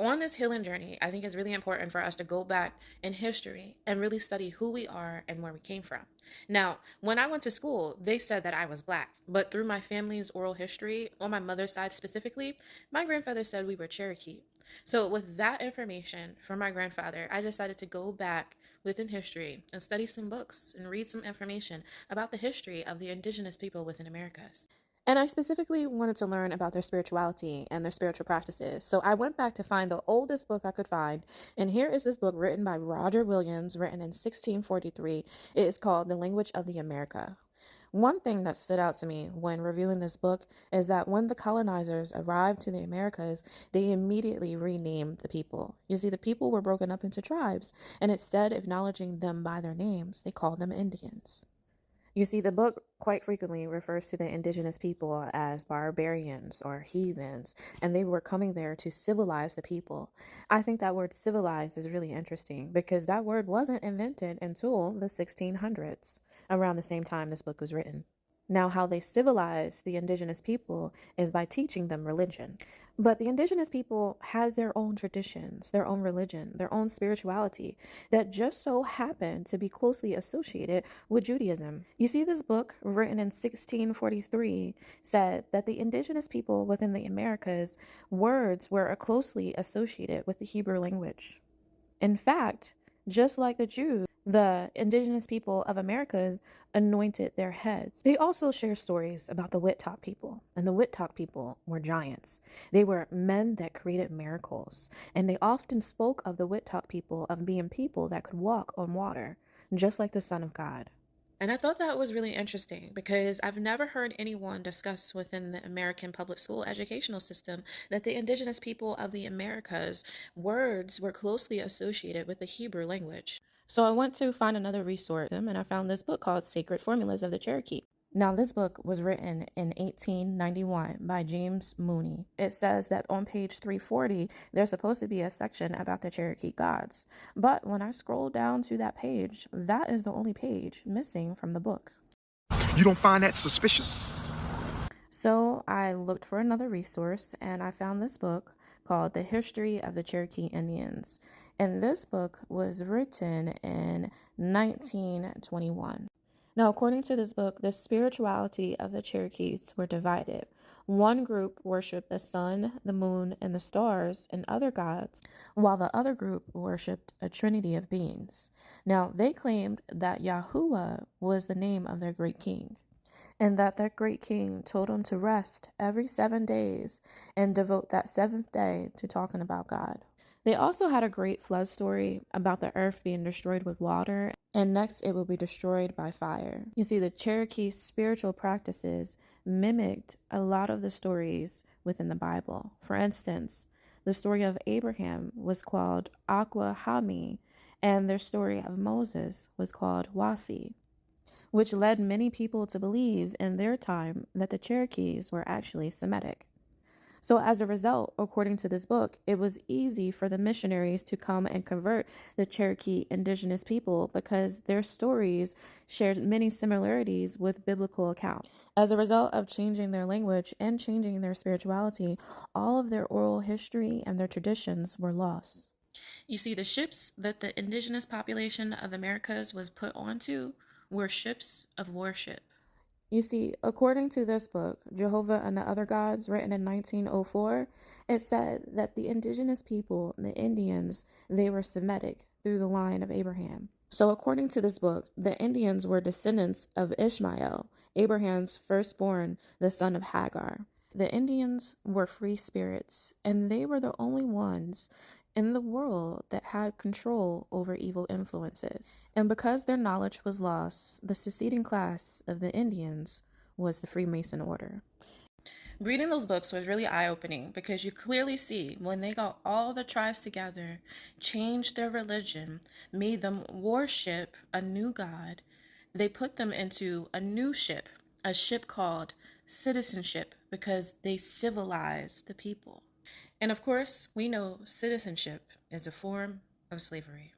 on this healing journey, I think it's really important for us to go back in history and really study who we are and where we came from. Now, when I went to school, they said that I was Black, but through my family's oral history, on my mother's side specifically, my grandfather said we were Cherokee. So, with that information from my grandfather, I decided to go back within history and study some books and read some information about the history of the indigenous people within Americas. And I specifically wanted to learn about their spirituality and their spiritual practices. So I went back to find the oldest book I could find. And here is this book written by Roger Williams, written in 1643. It is called The Language of the America. One thing that stood out to me when reviewing this book is that when the colonizers arrived to the Americas, they immediately renamed the people. You see, the people were broken up into tribes, and instead of acknowledging them by their names, they called them Indians. You see, the book quite frequently refers to the indigenous people as barbarians or heathens, and they were coming there to civilize the people. I think that word civilized is really interesting because that word wasn't invented until the 1600s, around the same time this book was written. Now, how they civilized the indigenous people is by teaching them religion. But the indigenous people had their own traditions, their own religion, their own spirituality that just so happened to be closely associated with Judaism. You see, this book, written in 1643, said that the indigenous people within the Americas' words were closely associated with the Hebrew language. In fact, just like the Jews, the indigenous people of Americas anointed their heads. They also share stories about the Wittok people, and the Wittok people were giants. They were men that created miracles, and they often spoke of the Wittok people of being people that could walk on water, just like the Son of God. And I thought that was really interesting because I've never heard anyone discuss within the American public school educational system that the indigenous people of the Americas' words were closely associated with the Hebrew language. So I went to find another resource and I found this book called Sacred Formulas of the Cherokee. Now, this book was written in 1891 by James Mooney. It says that on page 340, there's supposed to be a section about the Cherokee gods. But when I scroll down to that page, that is the only page missing from the book. You don't find that suspicious? So I looked for another resource and I found this book called The History of the Cherokee Indians. And this book was written in 1921. Now, according to this book, the spirituality of the Cherokees were divided. One group worshipped the sun, the moon, and the stars and other gods, while the other group worshipped a trinity of beings. Now, they claimed that Yahuwah was the name of their great king, and that great king told them to rest every 7 days and devote that seventh day to talking about God. They also had a great flood story about the earth being destroyed with water, and next it will be destroyed by fire. You see, the Cherokee spiritual practices mimicked a lot of the stories within the Bible. For instance, the story of Abraham was called Aquahami, and their story of Moses was called Wasi, which led many people to believe in their time that the Cherokees were actually Semitic. So as a result, according to this book, it was easy for the missionaries to come and convert the Cherokee indigenous people because their stories shared many similarities with biblical accounts. As a result of changing their language and changing their spirituality, all of their oral history and their traditions were lost. You see, the ships that the indigenous population of Americas was put onto were ships of worship. You see, according to this book, Jehovah and the Other Gods, written in 1904, it said that the indigenous people, the Indians, they were Semitic through the line of Abraham. So according to this book, the Indians were descendants of Ishmael, Abraham's firstborn, the son of Hagar. The Indians were free spirits, and they were the only ones in the world that had control over evil influences. And because their knowledge was lost, the succeeding class of the Indians was the Freemason order. Reading those books was really eye-opening because you clearly see when they got all the tribes together, changed their religion, made them worship a new god, they put them into a new ship, a ship called citizenship, because they civilized the people. And of course, we know citizenship is a form of slavery.